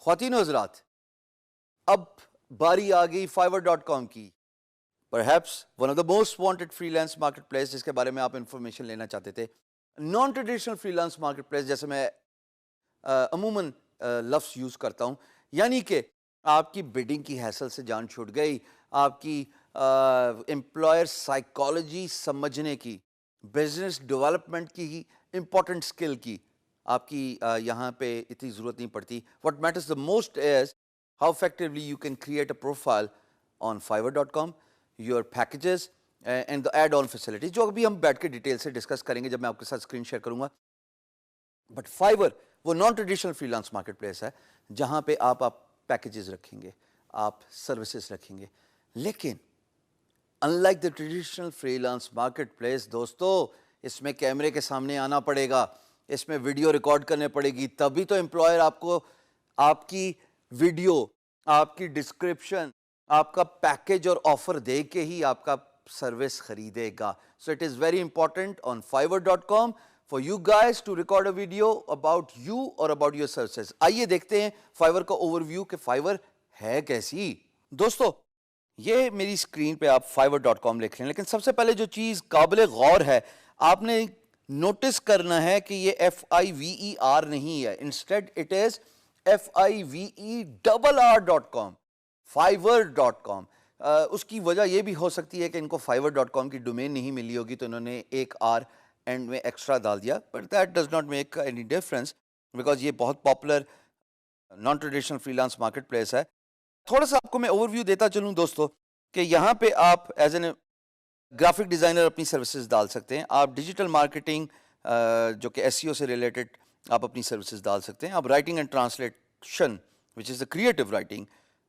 خواتین و حضرات، اب باری آ گئی fiverr.com کی، perhaps one of the most wanted freelance marketplace جس کے بارے میں آپ انفارمیشن لینا چاہتے تھے. نان ٹریڈیشنل freelance marketplace جیسے میں عموماً لفظ یوز کرتا ہوں، یعنی کہ آپ کی بڈنگ کی ہیسل سے جان چھوٹ گئی، آپ کی امپلائر سائیکالوجی سمجھنے کی، بزنس ڈیولپمنٹ کی امپورٹنٹ اسکل کی آپ کی یہاں پہ اتنی ضرورت نہیں پڑتی. What matters the most is how effectively you can create a profile on fiverr.com, your packages and the add on facilities, جو ابھی ہم بیٹھ کے ڈیٹیل سے ڈسکس کریں گے جب میں آپ کے ساتھ اسکرین شیئر کروں گا. بٹ Fiverr وہ naan traditional free lance market place ہے جہاں پہ آپ پیکیجز رکھیں گے، آپ سروسز رکھیں گے، لیکن unlike the traditional freelance marketplace دوستو، اس میں کیمرے کے سامنے آنا پڑے گا، اس میں ویڈیو ریکارڈ کرنے پڑے گی، تبھی تو امپلائر آپ کو آپ کی ویڈیو، آپ کی ڈسکرپشن، آپ کا پیکیج اور آفر دے کے ہی آپ کا سروس خریدے گا. So it is very important on fiverr.com for you guys to record a video about you or about your services. آئیے دیکھتے ہیں Fiverr کا اوور ویو کہ Fiverr ہے کیسی. دوستو یہ میری اسکرین پہ آپ fiverr.com لکھ لیں، لیکن سب سے پہلے جو چیز قابل غور ہے، آپ نے نوٹس کرنا ہے کہ یہ FIVER نہیں ہے، instead it is FIVERR.com، fiverr.com. اس کی وجہ یہ بھی ہو سکتی ہے کہ ان کو fiverr.com کی ڈومین نہیں ملی ہوگی تو انہوں نے ایک آر اینڈ میں ایکسٹرا ڈال دیا، but that does not make any difference because یہ بہت popular naan traditional free lance market place ہے. تھوڑا سا آپ کو میں اوور ویو دیتا چلوں دوستو کہ یہاں پہ آپ ایز این گرافک ڈیزائنر اپنی سروسز ڈال سکتے ہیں، آپ ڈیجیٹل مارکیٹنگ جو کہ SEO سے ریلیٹڈ آپ اپنی سروسز ڈال سکتے ہیں، آپ writing and translation which is a creative writing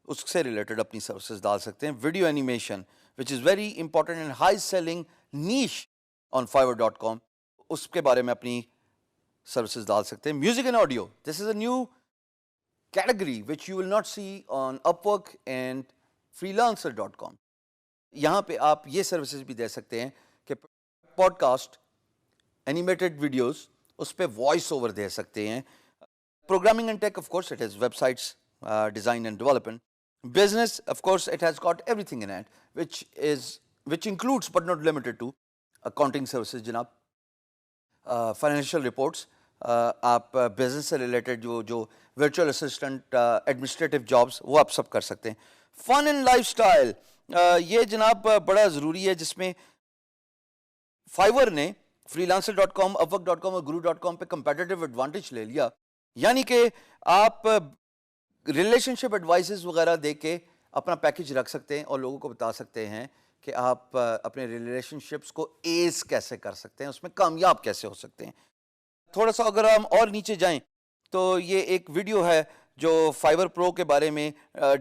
اس سے ریلیٹڈ اپنی سروسز ڈال سکتے ہیں، video animation which is very important and high selling niche on fiverr.com، اس کے بارے میں اپنی سروسز ڈال سکتے ہیں. Music and audio, this is a new category which you will not see on Upwork and freelancer.com. یہاں پہ آپ یہ سروسز بھی دے سکتے ہیں کہ پوڈ کاسٹ، اینیمیٹڈ ویڈیوز، اس پہ وائس اوور دے سکتے ہیں. Programming and take, of course it is web sites design and development. Business, of course it has got every thing in it which includes but not limited to accounting services جناب، financial reports, آپ business سے related جو virtual assistant, administrative jobs, وہ آپ سب کر سکتے ہیں. Fun and life style, یہ جناب بڑا ضروری ہے، جس میں Fiverr نے freelancer.com، upwork.com اور guru.com پہ کمپیٹیٹیو ایڈوانٹیج لے لیا. یعنی کہ آپ ریلیشن شپ ایڈوائسز وغیرہ دے کے اپنا پیکیج رکھ سکتے ہیں اور لوگوں کو بتا سکتے ہیں کہ آپ اپنے ریلیشن شپس کو ایز کیسے کر سکتے ہیں، اس میں کامیاب کیسے ہو سکتے ہیں. تھوڑا سا اگر ہم اور نیچے جائیں تو یہ ایک ویڈیو ہے جو Fiverr Pro کے بارے میں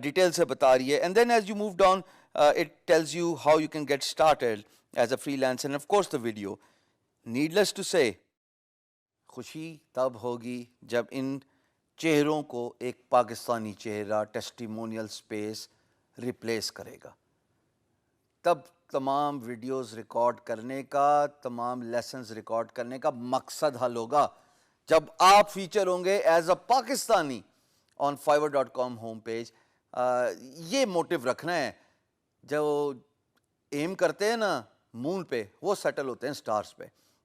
ڈیٹیل سے بتا رہی ہے. And then as you move down it tells you how you can get started as a freelancer. And of course the video, needless to say, خوشی تب ہوگی جب ان چہروں کو ایک پاکستانی چہرہ ٹیسٹیمونیل سپیس ریپلیس کرے گا. تب تمام ویڈیوز ریکارڈ کرنے کا، تمام لیسنز ریکارڈ کرنے کا مقصد حل ہوگا جب آپ فیچر ہوں گے as a Pakistani on fiverr.com home page. یہ موٹیو رکھنا ہے. جو ایم کرتے ہیں نا مون پہ، وہ سیٹل ہوتے ہیں سٹارز پہ.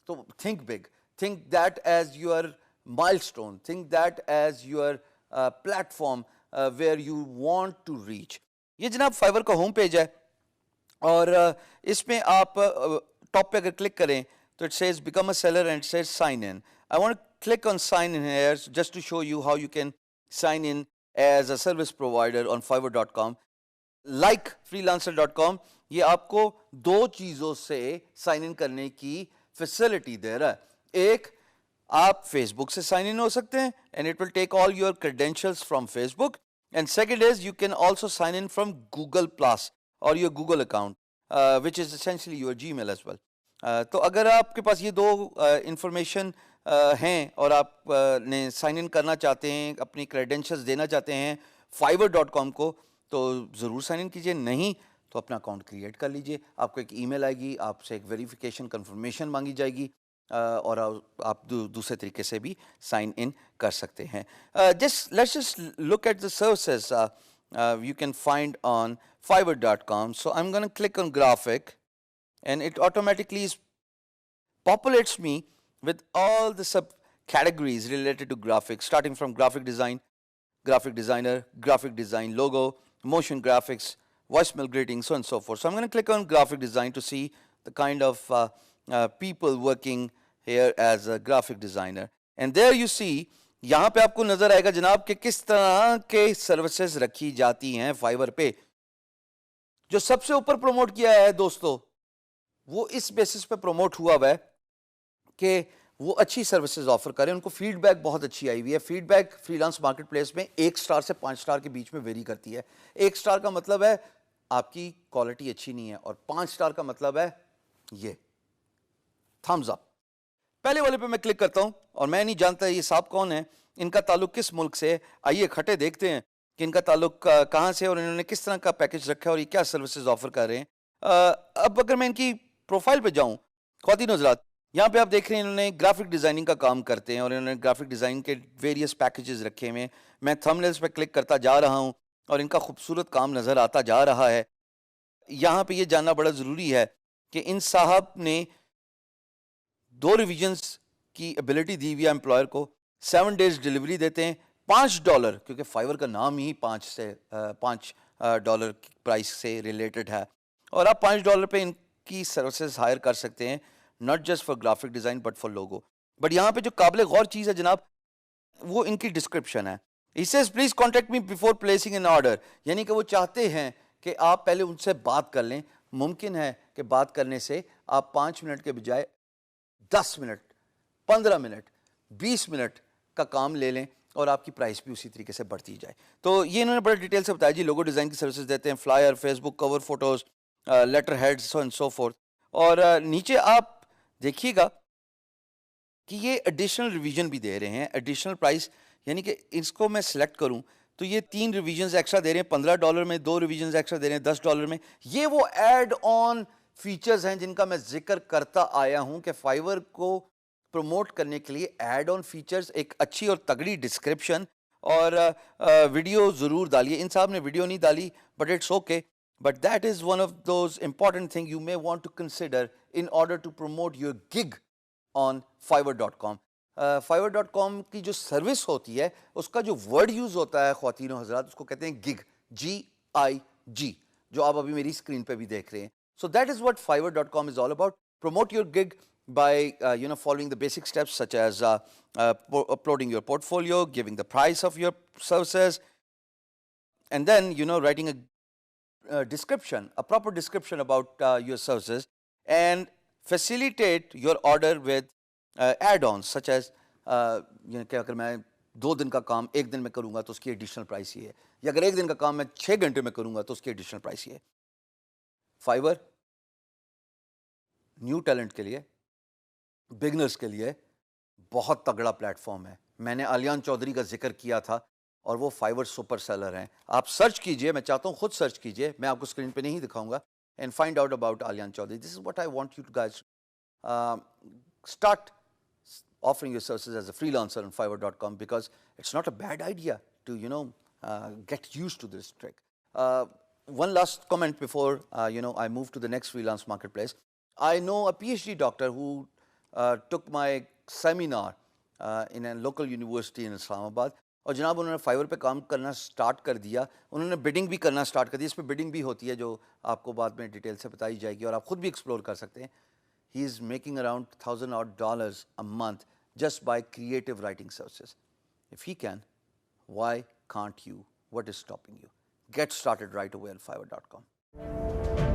تو think big, think that is your milestone, think that is your platform where you want to reach. یہ جناب Fiverr کا ہوم پیج ہے اور اس میں آپ ٹاپ پہ اگر کلک کریں تو it says become a seller and says sign in. I want click on sign in here just to show you how you can sign in as a service provider on fiverr.com. Like freelancer.com، یہ آپ کو دو چیزوں سے sign in کرنے کی facility دے رہا ہے. ایک، آپ فیس بک سے سائن ان ہو سکتے ہیں and it will take all your credentials from Facebook. And second is you can also sign in from Google Plus or your Google account, which is essentially your Gmail as well. تو اگر آپ کے پاس یہ دو information ہیں اور آپ نے sign in کرنا چاہتے ہیں، اپنی کریڈینشلز دینا چاہتے ہیں fiverr.com کو، تو ضرور سائن ان کیجیے. نہیں تو اپنا اکاؤنٹ کریٹ کر لیجیے. آپ کو ایک ای میل آئے گی، آپ سے ایک ویریفیکیشن کنفرمیشن مانگی جائے گی. اور آپ دوسرے طریقے سے بھی سائن ان کر سکتے ہیں. Let's just look at the services you can find on Fiverr.com. So I'm going to click on graphic, and it automatically populates me with all the subcategories related to graphics, starting from graphic design, graphic designer, graphic design logo, motion graphics, voicemail greetings, so on and so forth. So I'm going to click on graphic design to see the kind of people working here as a graphic designer. And there you see, یہاں پہ آپ کو نظر آئے گا جناب کہ کس طرح کے سروسز رکھی جاتی ہیں فائیور پہ. جو سب سے اوپر پروموٹ کیا ہے دوستو, وہ اس بیسس پہ پروموٹ ہوا ہے کہ وہ اچھی سروسز آفر کریں. ان کو فیڈ بیک بہت اچھی آئی ہوئی ہے. Feedback freelance marketplace میں 1 سٹار سے 5 سٹار کے بیچ میں ویری کرتی ہے. 1 سٹار کا مطلب ہے آپ کی کوالٹی اچھی نہیں ہے, اور 5 سٹار کا مطلب ہے یہ تھمز اپ. پہلے والے پہ میں کلک کرتا ہوں, اور میں نہیں جانتا یہ صاحب کون ہیں, ان کا تعلق کس ملک سے. آئیے کھٹے دیکھتے ہیں کہ ان کا تعلق کہاں سے, اور انہوں نے کس طرح کا پیکج رکھا ہے, اور یہ کیا سروسز آفر کر رہے ہیں. اب اگر میں ان کی پروفائل پہ جاؤں, خواتین حضرات, یہاں پہ آپ دیکھ رہے ہیں انہوں نے گرافک ڈیزائننگ کا کام کرتے ہیں, اور انہوں نے گرافک ڈیزائن کے ویریس پیکیجز رکھے ہوئے ہیں. میں تھمبنیلز پہ کلک کرتا جا رہا ہوں, اور ان کا خوبصورت کام نظر آتا جا رہا ہے. یہاں پہ یہ جاننا بڑا ضروری ہے کہ ان صاحب نے 2 ریویژنز کی ایبلٹی دی ہوئی ہے امپلائر کو. 7 days ڈیلیوری دیتے ہیں. $5, کیونکہ فائیور کا نام ہی $5 پرائس سے ریلیٹڈ ہے, اور آپ $5 پہ ان کی سروسز ہائر کر سکتے ہیں, not just for graphic design but for logo. But یہاں پہ جو قابل غور چیز ہے جناب, وہ ان کی ڈسکرپشن ہے. He says please contact me before placing an order. یعنی کہ وہ چاہتے ہیں کہ آپ پہلے ان سے بات کر لیں. ممکن ہے کہ بات کرنے سے آپ 5 منٹ کے بجائے 10 منٹ, 15 منٹ, 20 منٹ کا کام لے لیں, اور آپ کی پرائس بھی اسی طریقے سے بڑھتی جائے. تو یہ انہوں نے بڑے ڈیٹیل سے بتایا جی. لوگو ڈیزائن کی سروسز دیتے ہیں, flyer, Facebook cover photos, letterhead, so and so forth. اور نیچے آپ دیکھیے گا کہ یہ ایڈیشنل ریویژن بھی دے رہے ہیں. ایڈیشنل پرائس یعنی کہ اس کو میں سلیکٹ کروں تو یہ 3 ریویژنز ایکسٹرا دے رہے ہیں $15 میں, 2 ریویژنز ایکسٹرا دے رہے ہیں $10 میں. یہ وہ ایڈ آن فیچرز ہیں جن کا میں ذکر کرتا آیا ہوں کہ فائیور کو پروموٹ کرنے کے لیے ایڈ آن فیچرز, ایک اچھی اور تگڑی ڈسکرپشن, اور ویڈیو ضرور ڈالیے. ان صاحب نے ویڈیو نہیں ڈالی, but it's okay, but that is one of those important thing you may want to consider in order to promote your gig on Fiverr.com. Fiverr.com کی جو سروس ہوتی ہے, اس کا جو ورڈ یوز ہوتا ہے خواتین و حضرات, اس کو کہتے ہیں گگ, GIG, جو آپ ابھی میری اسکرین پہ بھی دیکھ رہے ہیں. So that is what Fiverr.com is all about. Promote your gig by following the basic steps such as uploading your portfolio, giving the price of your services, and then writing a description, a proper description about your services, and facilitate your order with add-ons such as کہ اگر میں 2 دن کا کام 1 دن میں کروں گا تو اس کی additional price یہ ہے, یا اگر 1 دن کا کام میں 6 گھنٹے میں کروں گا تو اس کی ایڈیشنل پرائس یہ ہے. فائیور نیو ٹیلنٹ کے لیے, بگنرز کے لیے بہت تگڑا پلیٹ فارم ہے. میں نے آلیان چودھری کا ذکر کیا تھا, اور وہ فائیور سپر سیلر ہیں. آپ سرچ کیجئے, میں چاہتا ہوں خود سرچ کیجئے, میں آپ کو اسکرین پہ نہیں دکھاؤں گا, and find out about Alyan Chaudhary. This is what I want you to guys start offering your services as a freelancer on Fiverr.com, because it's not a bad idea to get used to this trick. One last comment before I move to the next freelance marketplace. I know a PhD doctor who took my seminar in a local university in Islamabad. اور جناب انہوں نے فائیور پہ کام کرنا start کر دیا. انہوں نے بڈنگ بھی کرنا سٹارٹ کر دیا. اس پہ بڈنگ بھی ہوتی ہے جو آپ کو بعد میں ڈیٹیل سے بتائی جائے گی, اور آپ خود بھی ایکسپلور کر سکتے ہیں. He is making around $1,000 a month just by creative writing services. If he can, why can't you? What is stopping you? Get started right away on Fiverr.com.